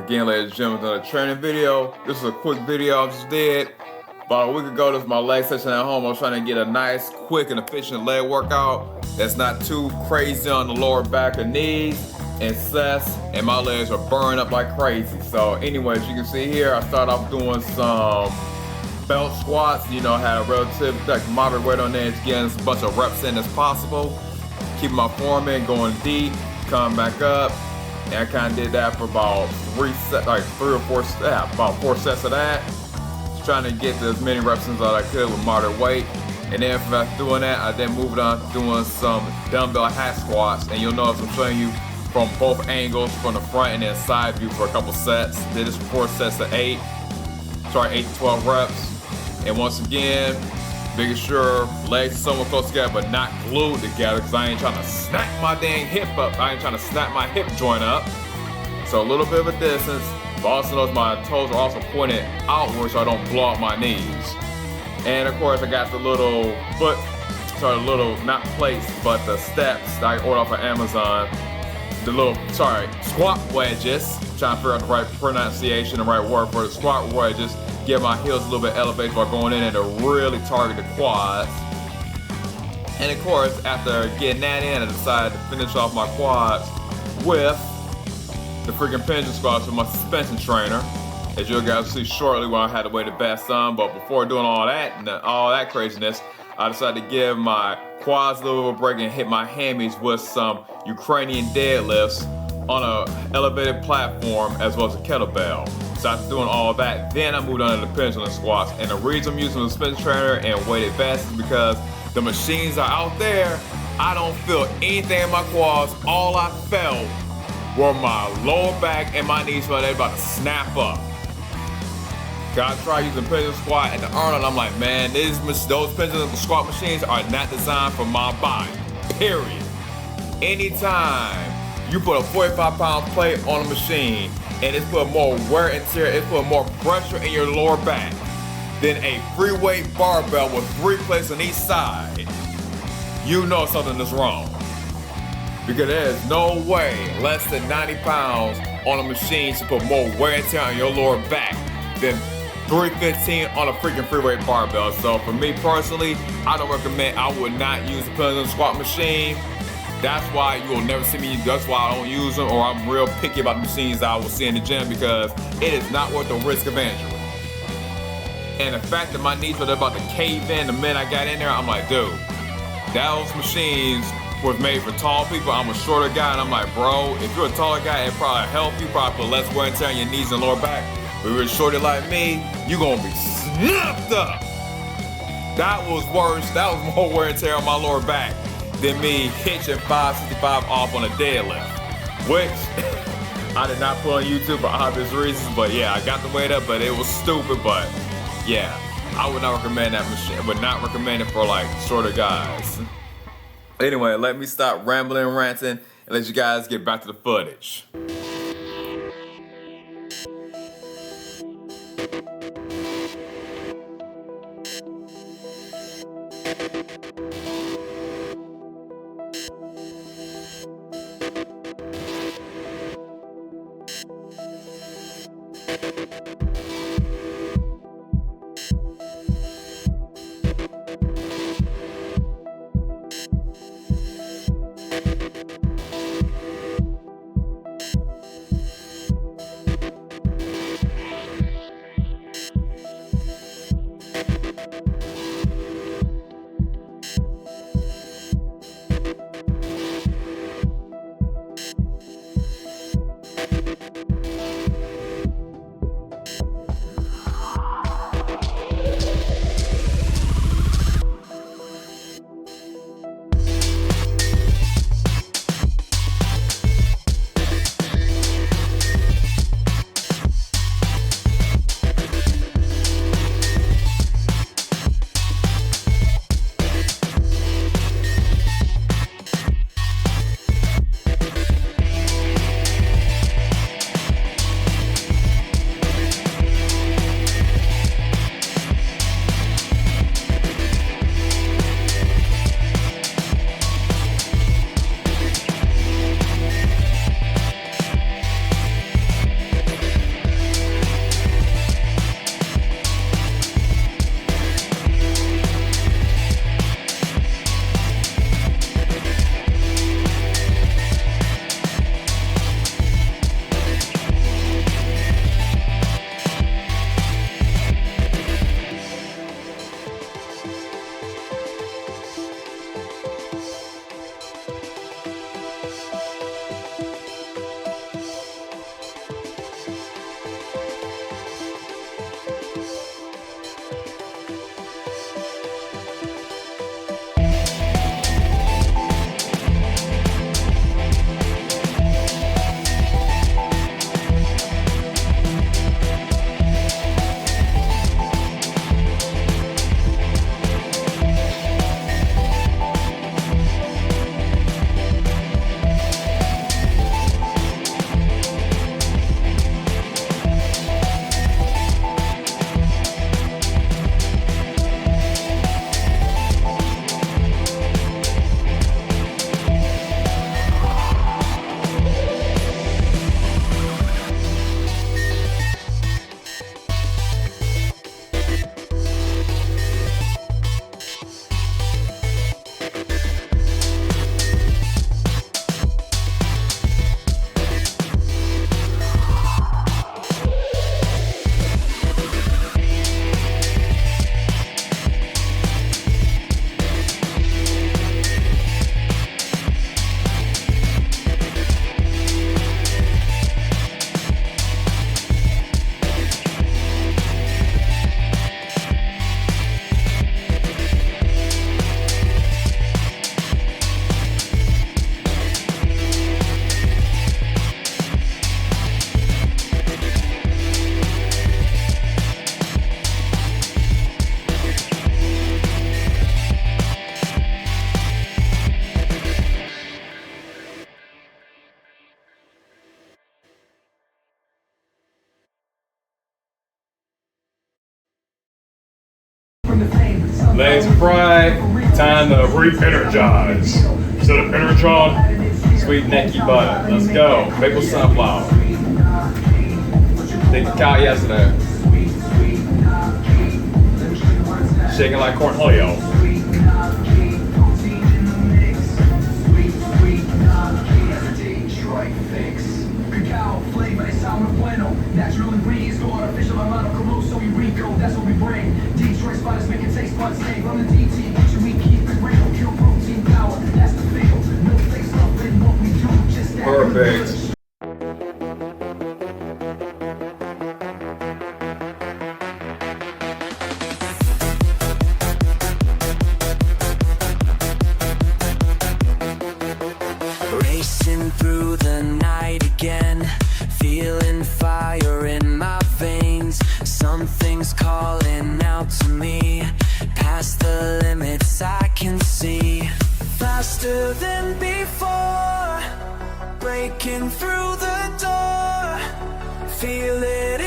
again, ladies and gentlemen, another training video. This is a quick video I just did. About a week ago, this was my leg session at home. I was trying to get a nice, quick, and efficient leg workout that's not too crazy on the lower back or knees and sets, and my legs are burning up like crazy. So anyways, you can see here, I started off doing some belt squats. You know, had a relative, like moderate weight on there, getting as much of reps in as possible. Keeping my form in, going deep, coming back up. And I kind of did that for about about 4 sets of that. Just trying to get as many reps as I could with moderate weight. And then after doing that, I then moved on to doing some dumbbell hack squats. And you'll notice I'm showing you from both angles, from the front and then side view for a couple sets. Did this for 4 sets of 8. Sorry, 8 to 12 reps. And once again, making sure legs are somewhat close together but not glued together, because I ain't trying to snap my dang hip up. I ain't trying to snap my hip joint up. So a little bit of a distance, but also notice my toes are also pointed outward so I don't blow out my knees. And of course I got the little not plates, but the steps that I ordered off of Amazon. The squat wedges. I'm trying to figure out the right pronunciation, the right word for the squat wedges. Get my heels a little bit elevated while going in and to really target the quads. And of course, after getting that in, I decided to finish off my quads with the freaking pendulum squats with my suspension trainer. As you guys will see shortly when I had to weigh the best on. But before doing all that and all that craziness, I decided to give my quads a little bit of a break and hit my hammies with some Ukrainian deadlifts on an elevated platform as well as a kettlebell. So after doing all that, then I moved on to the pendulum squats. And the reason I'm using the suspension trainer and weighted vests is because the machines are out there. I don't feel anything in my quads. All I felt were my lower back and my knees felt they about to snap up. I tried using pendulum squat at the Arnold. I'm like, man, those pendulum squat machines are not designed for my body. Period. Anytime you put a 45-pound plate on a machine and it's put more wear and tear, it's put more pressure in your lower back than a free weight barbell with 3 plates on each side, you know something is wrong. Because there is no way less than 90 pounds on a machine should put more wear and tear on your lower back than 315 on a freaking free weight barbell. So for me personally, I don't recommend, I would not use the pendulum squat machine. That's why you will never see me, that's why I don't use them, or I'm real picky about the machines I will see in the gym, because it is not worth the risk of injury. And the fact that my knees were about to cave in the minute I got in there, I'm like, dude, those machines was made for tall people. I'm a shorter guy, and I'm like, bro, if you're a taller guy, it probably help you, probably put less wear and tear on your knees and lower back. But if you're shorter like me, you're gonna be snapped up. That was worse, that was more wear and tear on my lower back than me hitching 565 off on a deadlift, which I did not put on YouTube for obvious reasons. But yeah, I got the weight up, but it was stupid. But yeah, I would not recommend that machine. I would not recommend it for like shorter guys. Anyway, let me stop rambling and ranting and let you guys get back to the footage. right, time to re-energize. Instead of Enertron, sweet necky butter. Let's go. Maple sunflower. Take the cow yesterday. Shaking like cornholio. Natural ingredients, no artificial amount of Caruso, Eureka, that's what we bring. Detroit spotters make it taste buds, stay on the DT. What we keep it real, kill protein power, that's the feel. No face up in what we do, just that. Perfect. Racing through the night again, feeling fire in my veins. Something's calling out to me, past the limits I can see. Faster than before, breaking through the door, feel it